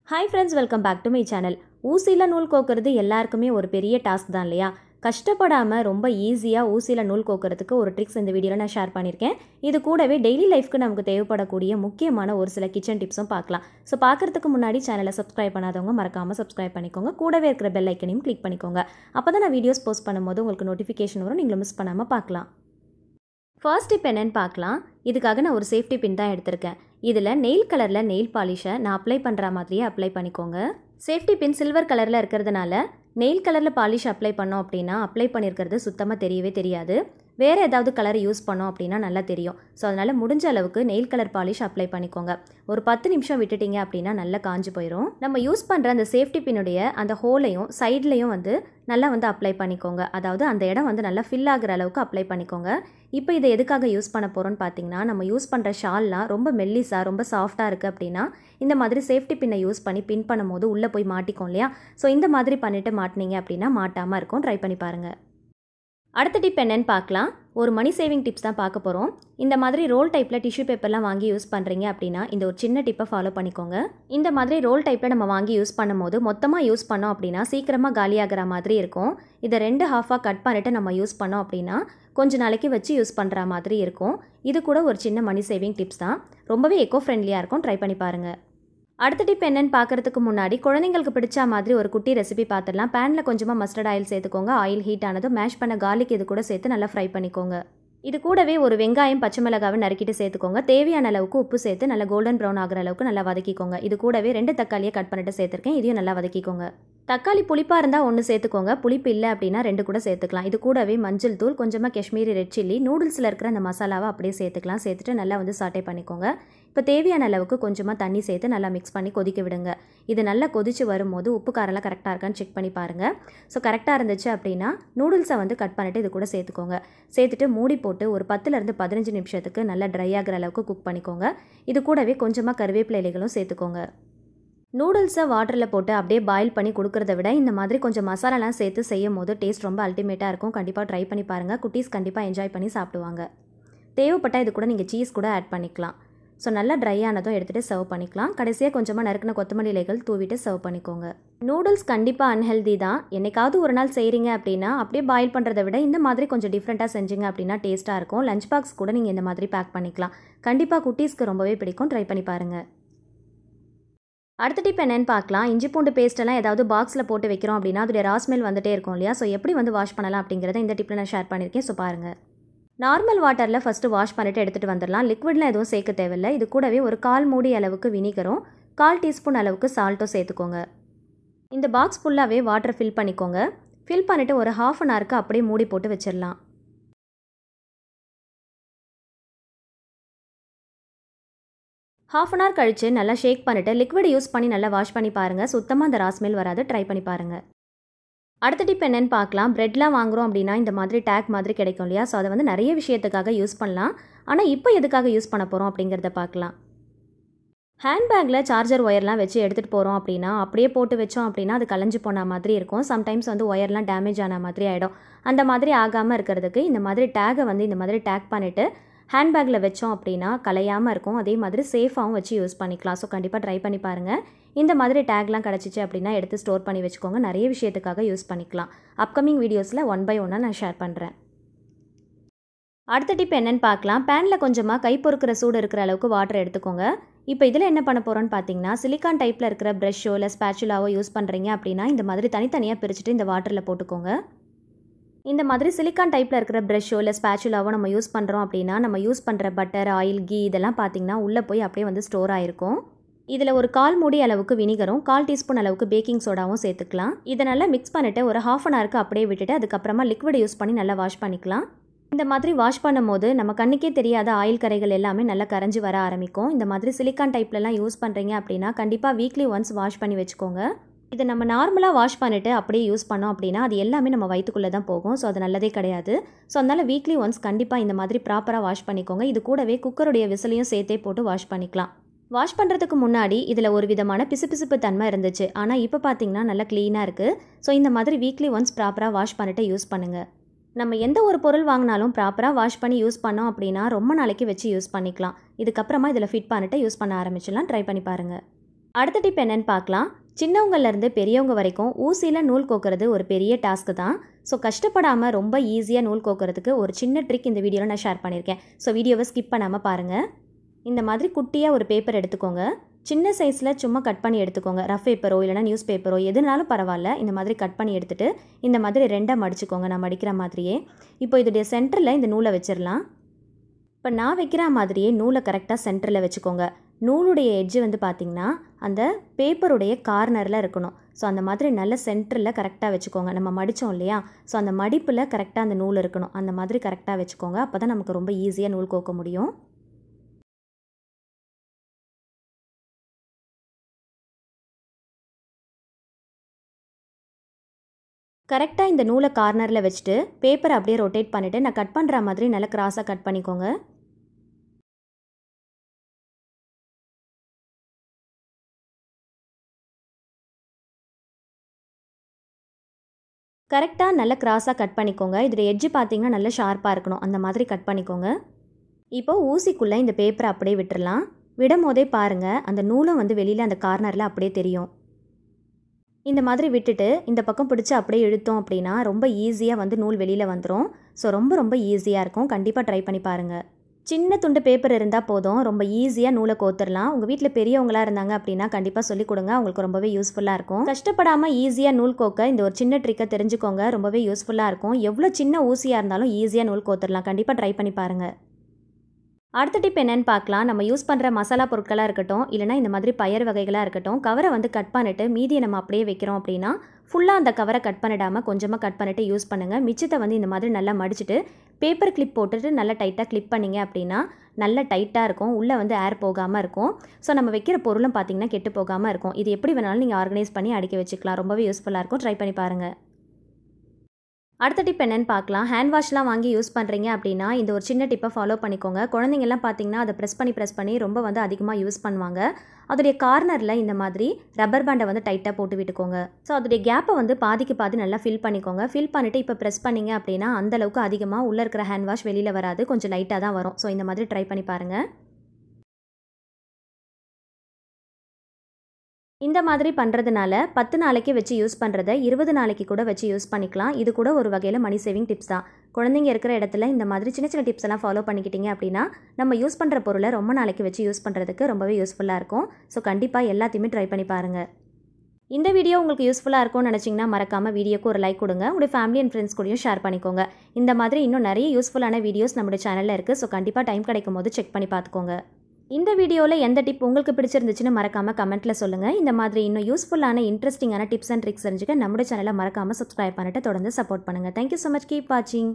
Hi friends, welcome back to my channel. ஊசியில் நூல் கோக்கிறது எல்லாருக்குமே ஒரு பெரிய டாஸ்க் தான் இல்லையா? கஷ்டப்படாமல் ரொம்ப ஈஸியாக ஊசியில் நூல் கோக்கிறதுக்கு ஒரு ட்ரிக்ஸ் இந்த வீடியோவில் நான் ஷேர் பண்ணியிருக்கேன். இது கூடவே டெய்லி லைஃப்க்கு நமக்கு தேவைப்படக்கூடிய முக்கியமான ஒரு சில கிச்சன் டிப்ஸும் பார்க்கலாம். ஸோ பார்க்குறதுக்கு முன்னாடி சேனலை சப்ஸ்கிரைப் பண்ணாதவங்க மறக்காமல் சப்ஸ்கிரைப் பண்ணிக்கோங்க. கூடவே இருக்கிற பெல் ஐக்கனையும் கிளிக் பண்ணிக்கோங்க. அப்போ தான் நான் வீடியோஸ் போஸ்ட் பண்ணும்போது உங்களுக்கு நோட்டிஃபிகேஷன் வரும், நீங்களும் மிஸ் பண்ணாமல் பார்க்கலாம். ஃபர்ஸ்ட் டிப் என்னன்னு பார்க்கலாம். இதுக்காக நான் ஒரு சேஃப்டி பின் தான் எடுத்திருக்கேன். இதில் நெயில் கலரில் நெயில் பாலிஷை நான் அப்ளை பண்ணுற மாதிரியே அப்ளை பண்ணிக்கோங்க. சேஃப்டி பின் சில்வர் கலரில் இருக்கிறதுனால நெயில் கலரில் பாலிஷ் அப்ளை பண்ணோம் அப்படின்னா அப்ளை பண்ணியிருக்கிறது சுத்தமாக தெரியவே தெரியாது. வேறு ஏதாவது கலர் யூஸ் பண்ணோம் அப்படின்னா நல்லா தெரியும். ஸோ அதனால் முடிஞ்ச அளவுக்கு நெயில் கலர் பாலிஷ் அப்ளை பண்ணிக்கோங்க. ஒரு 10 நிமிஷம் விட்டுட்டிங்க அப்படின்னா நல்லா காஞ்சு போயிடும். நம்ம யூஸ் பண்ணுற அந்த சேஃப்டி பின்னுடைய அந்த ஹோலையும் சைட்லேயும் நல்லா அப்ளை பண்ணிக்கோங்க. அதாவது அந்த இடம் நல்லா ஃபில் ஆகிற அளவுக்கு அப்ளை பண்ணிக்கோங்க. இப்போ இதை எதுக்காக யூஸ் பண்ண போகிறோன்னு பார்த்தீங்கன்னா, நம்ம யூஸ் பண்ணுற ஷால்லாம் ரொம்ப மெல்லிஸாக ரொம்ப சாஃப்டாக இருக்குது அப்படின்னா இந்த மாதிரி சேஃப்டி பின்னை யூஸ் பண்ணி பின் பண்ணும்போது உள்ளே போய் மாட்டிக்கும் இல்லையா? ஸோ இந்த மாதிரி பண்ணிவிட்டு மாட்டினீங்க அப்படின்னா மாட்டாமல் இருக்கும். ட்ரை பண்ணி பாருங்கள். அடுத்த டிப் என்னன்னு பார்க்கலாம். ஒரு மணி சேவிங் டிப்ஸ் தான் பார்க்க போகிறோம். இந்த மாதிரி ரோல் டைப்பில் டிஷ்யூ பேப்பர்லாம் வாங்கி யூஸ் பண்ணுறீங்க அப்படின்னா இந்த ஒரு சின்ன டிப்பை ஃபாலோ பண்ணிக்கோங்க. இந்த மாதிரி ரோல் டைப்பில் நம்ம வாங்கி யூஸ் பண்ணும்போது மொத்தமாக யூஸ் பண்ணோம் அப்படின்னா சீக்கிரமாக காலியாகிற மாதிரி இருக்கும். இதை 2 ஹாஃபாக கட் பண்ணிவிட்டு நம்ம யூஸ் பண்ணோம் அப்படின்னா கொஞ்சம் நாளைக்கு வச்சு யூஸ் பண்ணுற மாதிரி இருக்கும். இது கூட ஒரு சின்ன மணி சேவிங் டிப்ஸ் தான். ரொம்பவே எக்கோ ஃப்ரெண்ட்லியாக இருக்கும். ட்ரை பண்ணி பாருங்கள். அடுத்த டிப் என்னன்னு பார்க்குறதுக்கு முன்னாடி குழந்தைங்களுக்கு பிடிச்ச மாதிரி ஒரு குட்டி ரெசிபி பார்த்துடலாம். பேனில் கொஞ்சமாக மஸ்டர்ட் ஆயில் சேர்த்துக்கோங்க. ஆயில் ஹீட் ஆனதும் மேஷ் பண்ண கார்லிக் இது கூட சேர்த்து நல்லா ஃப்ரை பண்ணிக்கோங்க. இது கூடவே ஒரு வெங்காயம் பச்சை மிளகாவை நறுக்கிட்டு சேர்த்துக்கோங்க. தேவையான அளவுக்கு உப்பு சேர்த்து நல்லா கோல்டன் ப்ரௌன் ஆகிற அளவுக்கு நல்லா வதக்கிக்கோங்க. இது கூடவே 2 தக்காளியை கட் பண்ணிட்டு சேர்த்துருக்கேன். இதையும் நல்லா வதக்கிக்கோங்க. தக்காளி புளிப்பாக இருந்தால் 1 சேர்த்துக்கோங்க. புளிப்பு இல்லை அப்படின்னா 2 கூட சேர்த்துக்கலாம். இது கூடவே மஞ்சள் தூள், கொஞ்சமாக காஷ்மீரி ரெட் சில்லி, நூடுல்ஸில் இருக்கிற அந்த மசாலாவை அப்படியே சேர்த்துக்கலாம். சேர்த்துட்டு நல்லா சாட்டே பண்ணிக்கோங்க. இப்போ தேவையான அளவுக்கு கொஞ்சமாக தண்ணி சேர்த்து நல்லா மிக்ஸ் பண்ணி கொதிக்க விடுங்க. இது நல்லா கொதிச்சு வரும்போது உப்பு காரெல்லாம் கரெக்டாக இருக்கான்னு செக் பண்ணி பாருங்கள். ஸோ கரெக்டாக இருந்துச்சு அப்படின்னா நூடுல்ஸை கட் பண்ணிவிட்டு இது கூட சேர்த்துக்கோங்க. சேர்த்துட்டு மூடி போட்டு ஒரு 10லேருந்து 15 நிமிஷத்துக்கு நல்லா ட்ரை ஆகிற அளவுக்கு குக் பண்ணிக்கோங்க. இது கூடவே கொஞ்சமாக கருவேப்பிலை இலைகளும் சேர்த்துக்கோங்க. நூடுல்ஸை வாட்டரில் போட்டு அப்படியே பாயில் பண்ணி கொடுக்குறத விட இந்த மாதிரி கொஞ்சம் மசாலாலாம் சேர்த்து செய்யும் போது டேஸ்ட் ரொம்ப அல்டிமேட்டாக இருக்கும். கண்டிப்பாக ட்ரை பண்ணி பாருங்கள். குட்டீஸ் கண்டிப்பாக என்ஜாய் பண்ணி சாப்பிடுவாங்க. தேவைப்பட்டால் இது கூட நீங்கள் சீஸ் கூட ஆட் பண்ணிக்கலாம். ஸோ நல்லா ட்ரை ஆனதும் எடுத்துகிட்டு சர்வ் பண்ணிக்கலாம். கடைசியாக கொஞ்சமாக நறுக்கின கொத்தமல்லி இலைகள் தூவிட்டு சர்வ் பண்ணிக்கோங்க. நூடுல்ஸ் கண்டிப்பாக அன்ஹெல்தி தான். என்னைக்காவது ஒரு நாள் செய்கிறீங்க அப்படின்னா அப்படியே பாயில் பண்ணுறதை விட இந்த மாதிரி கொஞ்சம் டிஃப்ரெண்ட்டாக செஞ்சீங்க அப்படின்னா டேஸ்ட்டாக இருக்கும். லஞ்ச் பாக்ஸ் கூட நீங்கள் இந்த மாதிரி பேக் பண்ணிக்கலாம். கண்டிப்பாக குட்டீஸ்க்கு ரொம்பவே பிடிக்கும். ட்ரை பண்ணி பாருங்கள். அடுத்த டிப் என்னன்னு பார்க்கலாம். இஞ்சி பூண்டு பேஸ்ட்டெல்லாம் ஏதாவது பாக்ஸில் போட்டு வைக்கிறோம் அப்படின்னா அதோடைய ராஸ்மெல் வந்துட்டே இருக்கும் இல்லையா? ஸோ எப்படி வாஷ் பண்ணலாம் அப்படிங்கிறத இந்த டிப்பில் நான் ஷேர் பண்ணியிருக்கேன். ஸோ பாருங்கள். நார்மல் வாட்டரில் ஃபஸ்ட்டு வாஷ் பண்ணிவிட்டு எடுத்துகிட்டு வந்துடலாம். லிக்விட்லாம் எதுவும் சேர்க்க தேவையில்லை. இது கூடவே ஒரு 1/4 மூடி அளவுக்கு வினிகரும் 1/4 டீஸ்பூன் அளவுக்கு சால்ட்டும் சேர்த்துக்கோங்க. இந்த பாக்ஸ் ஃபுல்லாகவே வாட்டரை ஃபில் பண்ணிக்கோங்க. ஃபில் பண்ணிவிட்டு ஒரு 1/2 அன் ஹவருக்கு அப்படியே மூடி போட்டு வச்சிடலாம். 1/2 அன் ஹவர் கழித்து நல்லா ஷேக் பண்ணிவிட்டு லிக்விட் யூஸ் பண்ணி நல்லா வாஷ் பண்ணி பாருங்கள். சுத்தமாக அந்த ராஸ்மெல் வராது. ட்ரை பண்ணி பாருங்கள். அடுத்த டிப் என்னன்னு பார்க்கலாம். ப்ரெட்லாம் வாங்குகிறோம் அப்படின்னா இந்த மாதிரி டேக் மாதிரி கிடைக்கும் இல்லையா? ஸோ அதை நிறைய விஷயத்துக்காக யூஸ் பண்ணலாம். ஆனால் இப்போ எதுக்காக யூஸ் பண்ண போகிறோம் அப்படிங்கிறத பார்க்கலாம். ஹேண்ட்பேக்கில் சார்ஜர் ஒயர்லாம் வச்சு எடுத்துகிட்டு போகிறோம் அப்படின்னா அப்படியே போட்டு வச்சோம் அப்படின்னா அது கலைஞ்சு போன மாதிரி இருக்கும். சம்டைம்ஸ் ஒயர்லாம் டேமேஜ் ஆன மாதிரி ஆகிடும். அந்த மாதிரி ஆகாமல் இருக்கிறதுக்கு இந்த மாதிரி டேகை இந்த மாதிரி டேக் பண்ணிவிட்டு ஹேண்ட்பேக்கில் வச்சோம் அப்படின்னா கலையாமல் இருக்கும். அதே மாதிரி சேஃபாகவும் வச்சு யூஸ் பண்ணிக்கலாம். ஸோ கண்டிப்பாக ட்ரை பண்ணி பாருங்கள். இந்த மாதிரி டேக்லாம் கிடச்சிச்சு அப்படின்னா எடுத்து ஸ்டோர் பண்ணி வச்சுக்கோங்க. நிறைய விஷயத்துக்காக யூஸ் பண்ணிக்கலாம். அப்கமிங் வீடியோஸில் 1 by 1 நான் ஷேர் பண்ணுறேன். அடுத்த டிப் என்னன்னு பார்க்கலாம். பேனில் கொஞ்சமாக கை பொறுக்கிற சூடு இருக்கிற அளவுக்கு வாட்டர் எடுத்துக்கோங்க. இப்போ இதில் என்ன பண்ண போகிறோன்னு பார்த்தீங்கன்னா, சிலிக்கான் டைப்பில் இருக்கிற ப்ரஷ்ஷோ இல்லை ஸ்பேச்சுலாவோ யூஸ் பண்ணுறீங்க அப்படின்னா இந்த மாதிரி தனித்தனியாக பிரிச்சுட்டு இந்த வாட்டரில் போட்டுக்கோங்க. இந்த மாதிரி சிலிக்கான் டைப்பில் இருக்கிற ப்ரஷ்ஷோ இல்லை ஸ்பேச்சுலாவோ நம்ம யூஸ் பண்ணுறோம் அப்படின்னா நம்ம யூஸ் பண்ணுற பட்டர், ஆயில், கீ இதெல்லாம் பார்த்திங்கன்னா உள்ளே போய் அப்படியே ஸ்டோர் ஆகிருக்கும். இதில் ஒரு 1/4 மூடி அளவுக்கு வினிகரும் 1/4 டீஸ்பூன் அளவுக்கு பேக்கிங் சோடாவும் சேர்த்துக்கலாம். இதை நல்லா மிக்ஸ் பண்ணிவிட்டு ஒரு 1/2 அன் ஹவருக்கு அப்படியே விட்டுட்டு அதுக்கப்புறமா லிக்விட் யூஸ் பண்ணி நல்லா வாஷ் பண்ணிக்கலாம். இந்த மாதிரி வாஷ் பண்ணும்போது நம்ம கண்ணுக்கே தெரியாத ஆயில் கரைகள் எல்லாமே நல்லா கரைஞ்சி வர ஆரம்பிக்கும். இந்த மாதிரி சிலிக்கான் டைப்லலாம் யூஸ் பண்ணுறீங்க அப்படின்னா கண்டிப்பாக வீக்லி ஒன்ஸ் வாஷ் பண்ணி வச்சுக்கோங்க. இதை நம்ம நார்மலாக வாஷ் பண்ணிவிட்டு அப்படியே யூஸ் பண்ணோம் அப்படின்னா அது எல்லாமே நம்ம வயிற்றுக்குள்ளே தான் போகும். ஸோ அது நல்லதே கிடையாது. ஸோ அதனால் வீக்லி ஒன்ஸ் கண்டிப்பாக இந்த மாதிரி ப்ராப்பராக வாஷ் பண்ணிக்கோங்க. இது கூடவே குக்கருடைய விசிலையும் சேர்த்தே போட்டு வாஷ் பண்ணிக்கலாம். வாஷ் பண்ணுறதுக்கு முன்னாடி இதில் ஒரு விதமான பிசுபிசுப்பு தன்மை இருந்துச்சு. ஆனால் இப்போ பார்த்தீங்கன்னா நல்லா க்ளீனாக இருக்குது. ஸோ இந்த மாதிரி வீக்லி ஒன்ஸ் ப்ராப்பராக வாஷ் பண்ணிவிட்டு யூஸ் பண்ணுங்கள். நம்ம எந்த ஒரு பொருள் வாங்கினாலும் ப்ராப்பராக வாஷ் பண்ணி யூஸ் பண்ணோம் அப்படின்னா ரொம்ப நாளைக்கு வச்சு யூஸ் பண்ணிக்கலாம். இதுக்கப்புறமா இதில் ஃபிட் பண்ணிவிட்டு யூஸ் பண்ண ஆரம்பிச்சிடலாம். ட்ரை பண்ணி பாருங்கள். அடுத்த டிப் என்னன்னு பார்க்கலாம். சின்னவங்கலேருந்து பெரியவங்க வரைக்கும் ஊசியில் நூல் கோக்கிறது ஒரு பெரிய டாஸ்க்கு தான். ஸோ கஷ்டப்படாமல் ரொம்ப ஈஸியாக நூல் கோக்கிறதுக்கு ஒரு சின்ன ட்ரிக் இந்த வீடியோவில் நான் ஷேர் பண்ணியிருக்கேன். ஸோ வீடியோவை ஸ்கிப் பண்ணாமல் பாருங்கள். இந்த மாதிரி குட்டியாக ஒரு பேப்பர் எடுத்துக்கோங்க. சின்ன சைஸில் சும்மா கட் பண்ணி எடுத்துக்கோங்க. ரஃப் பேப்பரோ இல்லைனா நியூஸ் பேப்பரோ எதுனாலும் பரவாயில்ல. இந்த மாதிரி கட் பண்ணி எடுத்துகிட்டு இந்த மாதிரி ரெண்டாக மடிச்சுக்கோங்க. நான் மடிக்கிற மாதிரியே. இப்போ இதோடைய சென்டரில் இந்த நூலை வச்சிடலாம். இப்போ நான் வைக்கிற மாதிரியே நூலை கரெக்டாக சென்டரில் வச்சுக்கோங்க. நூலுடைய எட்ஜு வந்து பார்த்திங்கன்னா அந்த பேப்பருடைய கார்னரில் இருக்கணும். ஸோ அந்த மாதிரி நல்ல சென்டரில் கரெக்டாக வச்சுக்கோங்க. நம்ம மடித்தோம் இல்லையா, ஸோ அந்த மடிப்பில் கரெக்டாக அந்த நூல் இருக்கணும். அந்த மாதிரி கரெக்டாக வச்சுக்கோங்க. அப்போ தான் நமக்கு ரொம்ப ஈஸியாக நூல் கோக்க முடியும். கரெக்டாக இந்த நூலை கார்னரில் வச்சுட்டு பேப்பரை அப்படியே ரொட்டேட் பண்ணிவிட்டு நான் கட் பண்ணுற மாதிரி நல்லா கிராஸாக கட் பண்ணிக்கோங்க. கரெக்டாக நல்ல கிராஸாக கட் பண்ணிக்கோங்க. இதோட எட்ஜு பார்த்திங்கன்னா நல்ல ஷார்ப்பாக இருக்கணும். அந்த மாதிரி கட் பண்ணிக்கோங்க. இப்போது ஊசிக்குள்ளே இந்த பேப்பரை அப்படியே விட்டுடலாம். விடும் போதே பாருங்கள் அந்த நூலும் வந்து வெளியில் அந்த கார்னரில் அப்படியே தெரியும். இந்த மாதிரி விட்டுட்டு இந்த பக்கம் பிடிச்சி அப்படியே இழுத்தோம் அப்படின்னா ரொம்ப ஈஸியாக வந்து நூல் வெளியில் வந்துடும். ஸோ ரொம்ப ஈஸியாக இருக்கும். கண்டிப்பாக ட்ரை பண்ணி பாருங்கள். சின்ன துண்டு பேப்பர் இருந்தால் போதும், ரொம்ப ஈஸியாக நூலை கோத்துடலாம். உங்கள் வீட்டில் பெரியவங்களாக இருந்தாங்க அப்படின்னா கண்டிப்பாக சொல்லிக் கொடுங்க. அவங்களுக்கு ரொம்பவே யூஸ்ஃபுல்லாக இருக்கும். கஷ்டப்படாமல் ஈஸியாக நூல் கோக்க இந்த ஒரு சின்ன ட்ரிக்கை தெரிஞ்சுக்கோங்க. ரொம்பவே யூஸ்ஃபுல்லாக இருக்கும். எவ்வளோ சின்ன ஊசியாக இருந்தாலும் ஈஸியாக நூல் கோத்துடலாம். கண்டிப்பாக ட்ரை பண்ணி பாருங்கள். அடுத்த டிப் என்னன்னு பார்க்கலாம். நம்ம யூஸ் பண்ணுற மசாலா பொருட்களாக இருக்கட்டும் இல்லைனா இந்த மாதிரி பயறு வகைகளாக இருக்கட்டும், கவரை வந்து கட் பண்ணிவிட்டு மீதியை நம்ம அப்படியே வைக்கிறோம் அப்படின்னா ஃபுல்லாக அந்த கவரை கட் பண்ணிடாமல் கொஞ்சமாக கட் பண்ணிவிட்டு யூஸ் பண்ணுங்கள். மிச்சத்தை வந்து இந்த மாதிரி நல்லா மடிச்சுட்டு பேப்பர் கிளிப் போட்டுட்டு நல்லா டைட்டாக கிளிப் பண்ணிங்க அப்படின்னா நல்லா டைட்டாக இருக்கும். உள்ளே வந்து ஏர் போகாமல் இருக்கும். ஸோ நம்ம வைக்கிற பொருளும் பார்த்திங்கன்னா கெட்டு போகாமல் இருக்கும். இது எப்படி வேணாலும் நீங்கள் ஆர்கனைஸ் பண்ணி அடுக்கி வச்சுக்கலாம். ரொம்பவே யூஸ்ஃபுல்லாக இருக்கும். ட்ரை பண்ணி பாருங்கள். அடுத்த டிப் என்னன்னு பார்க்கலாம். ஹேண்ட் வாஷ்லாம் வாங்கி யூஸ் பண்ணுறீங்க அப்படின்னா இந்த ஒரு சின்ன டிப்பை ஃபாலோ பண்ணிக்கோங்க. குழந்தைங்கள்லாம் பார்த்திங்கன்னா அதை ப்ரெஸ் பண்ணி ரொம்ப வந்து அதிகமாக யூஸ் பண்ணுவாங்க. அதோடைய கார்னரில் இந்த மாதிரி ரப்பர் பேண்டை வந்து டைட்டாக போட்டு விட்டுக்கோங்க. ஸோ அதோடைய கேப்பை வந்து பாதிக்கு பாதி நல்லா ஃபில் பண்ணிக்கோங்க. ஃபில் பண்ணிவிட்டு இப்போ ப்ரெஸ் பண்ணிங்க அப்படின்னா அந்தளவுக்கு அதிகமாக உள்ளே இருக்கிற ஹேண்ட் வாஷ் வெளியில் வராது. கொஞ்சம் லைட்டாக தான் வரும். ஸோ இந்த மாதிரி ட்ரை பண்ணி பாருங்கள். இந்த மாதிரி பண்ணுறதுனால 10 நாளைக்கு வச்சு யூஸ் பண்ணுறதை 20 நாளைக்கு கூட வச்சு யூஸ் பண்ணிக்கலாம். இது கூட ஒரு வகையில் மணி சேவிங் டிப்ஸ் தான். குழந்தைங்க இருக்கிற இடத்துல இந்த மாதிரி சின்ன சின்ன டிப்ஸ் எல்லாம் ஃபாலோ பண்ணிக்கிட்டீங்க அப்படின்னா நம்ம யூஸ் பண்ணுற பொருளை ரொம்ப நாளைக்கு வச்சு யூஸ் பண்ணுறதுக்கு ரொம்பவே யூஸ்ஃபுல்லாக இருக்கும். ஸோ கண்டிப்பாக எல்லாத்தையுமே ட்ரை பண்ணி பாருங்கள். இந்த வீடியோ உங்களுக்கு யூஸ்ஃபுல்லாக இருக்கும்னு நினச்சிங்கன்னா மறக்காமல் வீடியோக்கு ஒரு லைக் கொடுங்க. உங்களுடைய ஃபேமிலி அண்ட் ஃப்ரெண்ட்ஸ் கூடயும் ஷேர் பண்ணிக்கோங்க. இந்த மாதிரி இன்னும் நிறைய யூஸ்ஃபுல்லான வீடியோஸ் நம்மளுடைய சேனலில் இருக்குது. ஸோ கண்டிப்பாக டைம் கிடைக்கும் போது செக் பண்ணி பார்த்துக்கோங்க. இந்த வீடியோவில் எந்த டிப் உங்களுக்கு பிடிச்சிருந்துச்சுன்னு மறக்காமல் கமெண்ட்டில் சொல்லுங்கள். இந்த மாதிரி இன்னும் யூஸ்ஃபுல்லான இன்ட்ரெஸ்டிங்கான டிப்ஸ் அண்ட் ட்ரிக்ஸ் தெரிஞ்சுக்க நம்முடைய சேனலை மறக்காமல் சப்ஸ்கிரைப் பண்ணிட்டு தொடர்ந்து சப்போர்ட் பண்ணுங்கள். Thank you so much. கீப் வாட்சிங்.